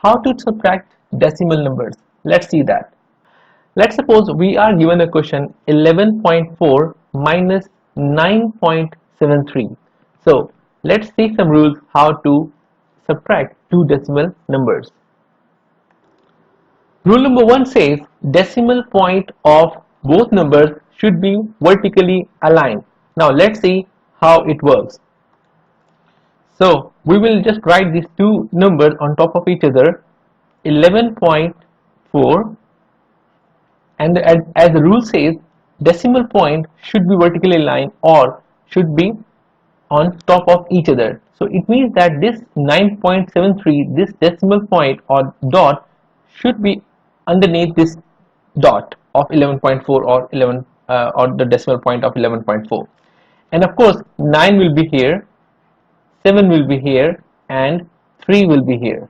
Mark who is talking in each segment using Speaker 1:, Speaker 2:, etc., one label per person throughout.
Speaker 1: how to subtract decimal numbers. Let's see that. Let's suppose we are given a question 11.4 minus 9.73. So let's see some rules how to subtract two decimal numbers. Rule number 1 says decimal point of both numbers should be vertically aligned. Now let's see how it works. So we will just write these two numbers on top of each other, 11.4, and as the rule says, decimal point should be vertically aligned or should be on top of each other. So it means that this 9.73, this decimal point or dot, should be underneath this dot of 11.4 or 11 or the decimal point of 11.4, and of course 9 will be here, 7 will be here, and 3 will be here,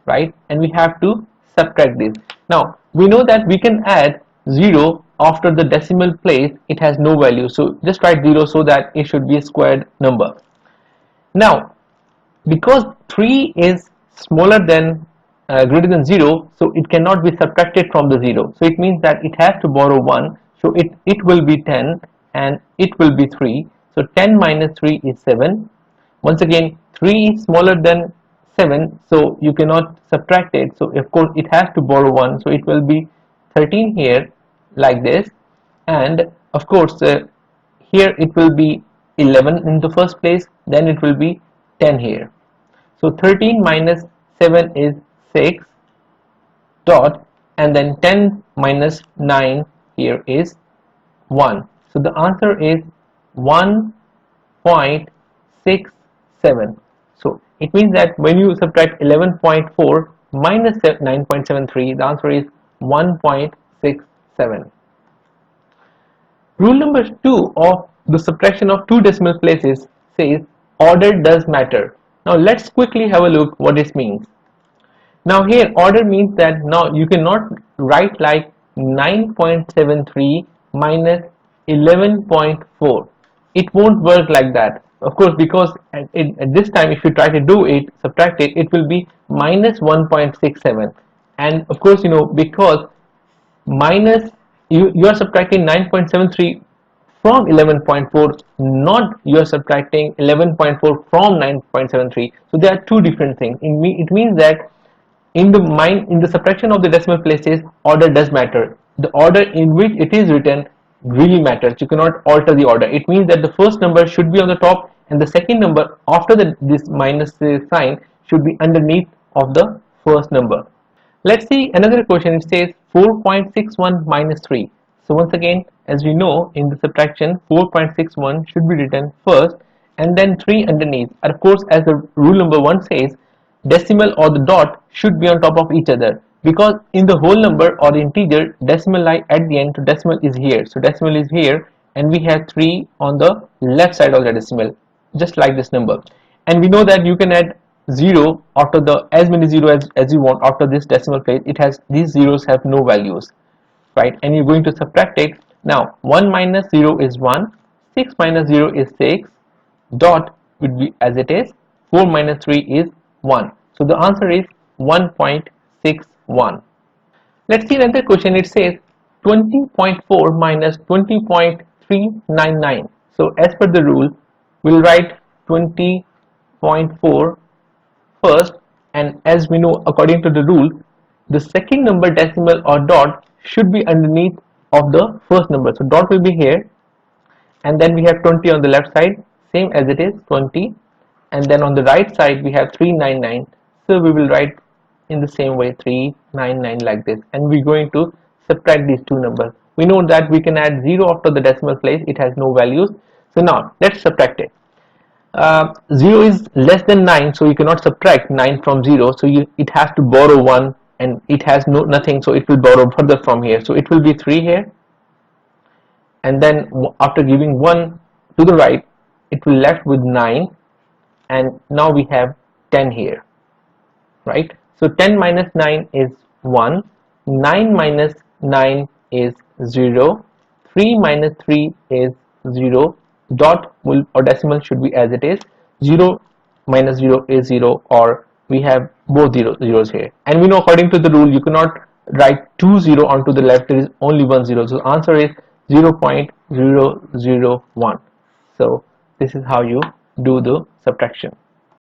Speaker 1: right? And we have to subtract this. Now we know that we can add 0 after the decimal place. It has no value, so just write 0 so that it should be a squared number. Now because 3 is smaller than greater than 0, so it cannot be subtracted from the 0, so it means that it has to borrow 1, so it will be 10 and it will be 3. So 10 minus 3 is 7. Once again 3 is smaller than 7, so you cannot subtract it, so of course it has to borrow 1, so it will be 13 here like this, and of course here it will be 11 in the first place, then it will be 10 here. So 13 minus 7 is 6 dot, and then 10 minus 9 here is 1. So the answer is 1.67. So it means that when you subtract 11.4 minus 9.73, the answer is 1.67. Rule number 2 of the subtraction of two decimal places says order does matter. Now let's quickly have a look what this means. Now here order means that now you cannot write like 9.73 minus 11.4. It won't work like that, of course, because at this time if you try to do it, subtract it, it will be minus 1.67, and of course because minus you are subtracting 9.73 from 11.4, not you are subtracting 11.4 from 9.73, so there are two different things. It means that in the subtraction of the decimal places, order does matter. The order in which it is written really matters. You cannot alter the order. It means that the first number should be on the top and the second number after this minus sign should be underneath of the first number. Let's see another question. It says 4.61 minus 3. So once again, as we know, in the subtraction 4.61 should be written first and then 3 underneath. And of course, as the rule number 1 says, decimal or the dot should be on top of each other, because in the whole number or the integer, decimal line at the end, so decimal is here, so decimal is here, and we have 3 on the left side of the decimal, just like this number. And we know that you can add 0 after the as many 0 as you want after this decimal place. It has, these zeros have no values, right? And you're going to subtract it. Now 1 minus 0 is 1, 6 minus 0 is 6, dot would be as it is, 4 minus 3 is 1. So the answer is 1.61. Let's see another question. It says 20.4 minus 20.399. So as per the rule, we'll write 20.4 first, and as we know, according to the rule, the second number decimal or dot should be underneath of the first number. So dot will be here, and then we have 20 on the left side, same as it is 20, and then on the right side we have 399. So we will write in the same way 399 like this, and we're going to subtract these two numbers. We know that we can add 0 after the decimal place, it has no values. So now let's subtract it. 0 is less than 9, so you cannot subtract 9 from 0, so it has to borrow 1, and it has nothing, so it will borrow further from here, so it will be 3 here, and then after giving 1 to the right, it will left with 9, and now we have 10 here, right? So 10 minus 9 is 1, 9 minus 9 is 0, 3 minus 3 is 0, dot will or decimal should be as it is, 0 minus 0 is 0, or we have both zeros here, and we know according to the rule you cannot write 2 0 onto the left. There is only 1 0, so answer is 0.001. So this is how you do the subtraction.